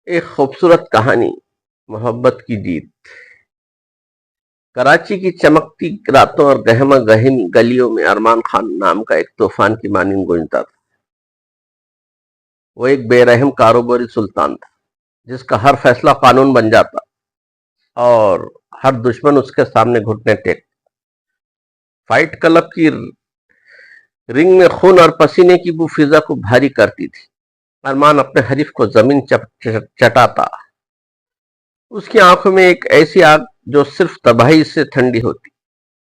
ایک خوبصورت کہانی، محبت کی جیت۔ کراچی کی چمکتی راتوں اور گہما گہمی گلیوں میں ارمان خان نام کا ایک طوفان کی مانند گونجتا تھا۔ وہ ایک بے رحم کاروباری سلطان تھا، جس کا ہر فیصلہ قانون بن جاتا اور ہر دشمن اس کے سامنے گھٹنے ٹیک۔ فائٹ کلب کی رنگ میں خون اور پسینے کی بو فضا کو بھاری کرتی تھی۔ ارمان اپنے حریف کو زمین چٹاتا، اس کی آنکھوں میں ایک ایسی آگ جو صرف تباہی سے ٹھنڈی ہوتی۔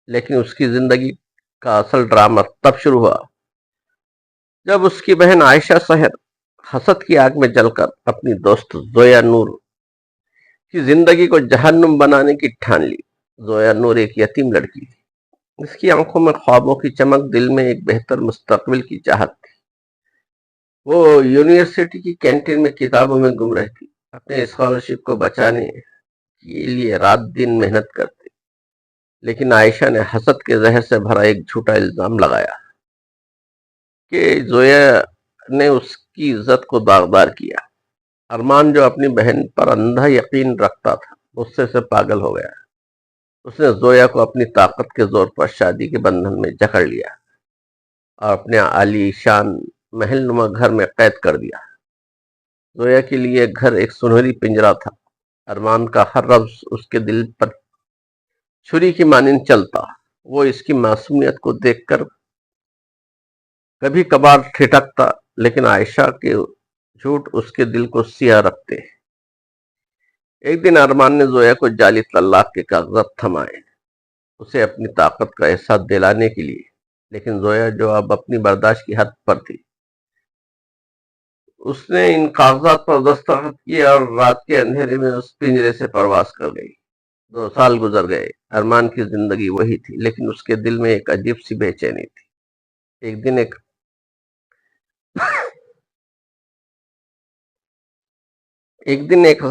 لیکن اس کی زندگی کا اصل ڈرامہ تب شروع ہوا جب اس کی بہن عائشہ سحر حسد کی آگ میں جل کر اپنی دوست زویا نور کی زندگی کو جہنم بنانے کی ٹھان لی۔ زویا نور ایک یتیم لڑکی تھی۔ اس کی آنکھوں میں خوابوں کی چمک، دل میں ایک بہتر مستقبل کی چاہت تھی۔ وہ یونیورسٹی کی کینٹین میں کتابوں میں گم رہتی، اپنے اسکالرشپ کو بچانے کے لیے رات دن محنت کرتے۔ لیکن عائشہ نے حسد کے زہر سے بھرا ایک جھوٹا الزام لگایا کہ زویا نے اس کی عزت کو داغدار کیا۔ ارمان، جو اپنی بہن پر اندھا یقین رکھتا تھا، غصے سے پاگل ہو گیا۔ اس نے زویا کو اپنی طاقت کے زور پر شادی کے بندھن میں جکڑ لیا اور اپنے عالی شان محل نما گھر میں قید کر دیا۔ زویا کے لیے گھر ایک سنہری پنجرا تھا۔ ارمان کا ہر لفظ اس کے دل پر چھری کی مانند چلتا۔ وہ اس کی معصومیت کو دیکھ کر کبھی کبھار ٹھٹکتا، لیکن عائشہ کے جھوٹ اس کے دل کو سیاہ رکھتے۔ ایک دن ارمان نے زویا کو جعلی طلاق کے کاغذات تھمائے، اسے اپنی طاقت کا احساس دلانے کے لیے۔ لیکن زویا، جو اب اپنی برداشت کی حد پر تھی، اس نے ان کاغذات پر دستخط کیے اور رات کے اندھیرے میں اس پنجرے سے پرواز کر گئی۔ 2 سال گزر گئے۔ ارمان کی زندگی وہی تھی، لیکن اس کے دل میں ایک عجیب سی بے چینی تھی۔ ایک دن ایک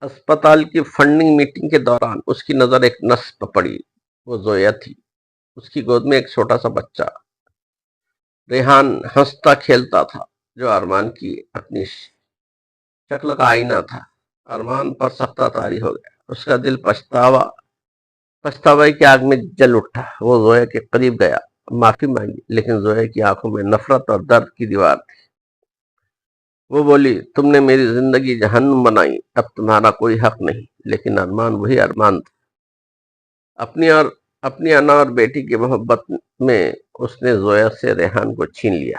اسپتال کی فنڈنگ میٹنگ کے دوران اس کی نظر ایک نرس پر پڑی۔ وہ زویا تھی۔ اس کی گود میں ایک چھوٹا سا بچہ ریحان ہنستا کھیلتا تھا، جو ارمان کی اپنی شکل کا آئینہ تھا۔ ارمان پر سختہ طاری ہو گیا۔ اس کا دل پچھتاوے کی آگ میں جل اٹھا۔ وہ زویا کے قریب گیا، معافی مانگی، لیکن زویا کی آنکھوں میں نفرت اور درد کی دیوار تھی۔ وہ بولی، تم نے میری زندگی جہنم بنائی، اب تمہارا کوئی حق نہیں۔ لیکن ارمان وہی ارمان تھا۔ اپنی انا اور بیٹی کی محبت میں اس نے زویا سے ریحان کو چھین لیا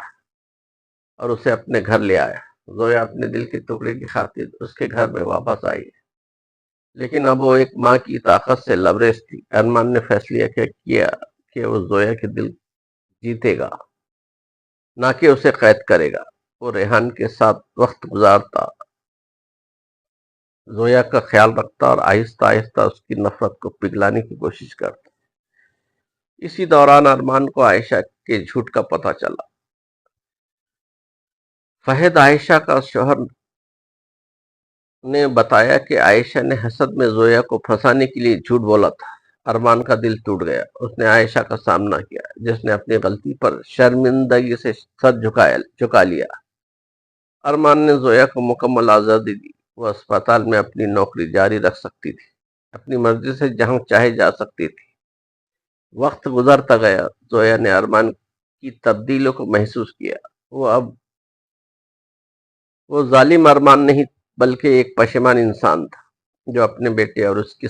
اور اسے اپنے گھر لے آیا۔ زویا اپنے دل کے ٹکڑے کی خاطر اس کے گھر میں واپس آئی، لیکن اب وہ ایک ماں کی طاقت سے لبریز تھی۔ ارمان نے فیصلہ کیا کہ وہ زویا کے دل جیتے گا، نہ کہ اسے قید کرے گا۔ وہ ریحان کے ساتھ وقت گزارتا، زویا کا خیال رکھتا اور آہستہ آہستہ اس کی نفرت کو پگھلانے کی کوشش کرتا۔ اسی دوران ارمان کو عائشہ کے جھوٹ کا پتہ چلا۔ فہد، عائشہ کا شوہر، نے بتایا کہ عائشہ نے حسد میں زویا کو پھنسانے کے لیے جھوٹ بولا تھا۔ ارمان کا دل ٹوٹ گیا۔ اس نے عائشہ کا سامنا کیا، جس نے اپنی غلطی پر شرمندگی سے سر جھکا لیا۔ ارمان نے زویا کو مکمل آزادی دی۔ وہ اسپتال میں اپنی نوکری جاری رکھ سکتی تھی، اپنی مرضی سے جہاں چاہے جا سکتی تھی۔ وقت گزرتا گیا، زویا نے ارمان کی تبدیلیوں کو محسوس کیا۔ وہ ظالم ارمان نہیں، بلکہ ایک پشیمان انسان تھا، جو اپنے بیٹے اور اس سے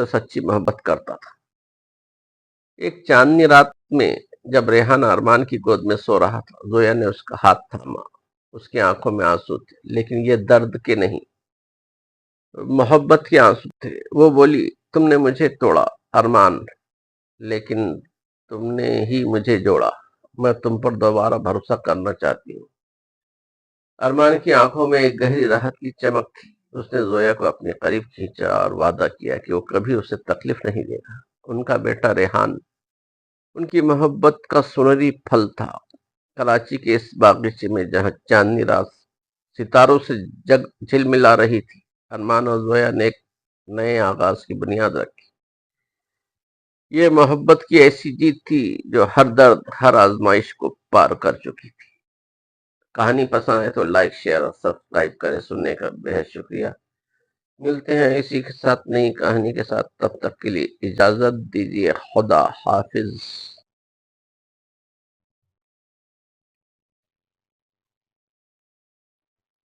سچی محبت کرتا تھا۔ ایک چاندنی رات میں جب ریحان ارمان کی گود میں سو رہا تھا، زویا نے اس کا ہاتھ تھاما۔ اس کی آنکھوں میں آنسو تھے، لیکن یہ درد کے نہیں، محبت کے آنسو تھے۔ وہ بولی، تم نے مجھے توڑا ارمان، لیکن تم نے ہی مجھے جوڑا۔ میں تم پر دوبارہ بھروسہ کرنا چاہتی ہوں۔ ارمان کی آنکھوں میں ایک گہری راحت کی چمک تھی۔ اس نے زویا کو اپنے قریب کھینچا اور وعدہ کیا کہ وہ کبھی اسے تکلیف نہیں دے گا۔ ان کا بیٹا ریحان ان کی محبت کا سنہری پھل تھا۔ کراچی کے اس باغیچے میں جہاں چاندنی رات ستاروں سے جھلملا رہی تھی، ارمان اور زویا نے ایک نئے آغاز کی بنیاد رکھی۔ یہ محبت کی ایسی جیت تھی جو ہر درد، ہر آزمائش کو پار کر چکی تھی۔ کہانی پسند ہے تو لائک شیئر اور سبسکرائب کریں. سننے کا بہت شکریہ. ملتے ہیں اسی کے ساتھ نئی کہانی کے ساتھ. تب تک کے لیے اجازت دیجیے. خدا حافظ.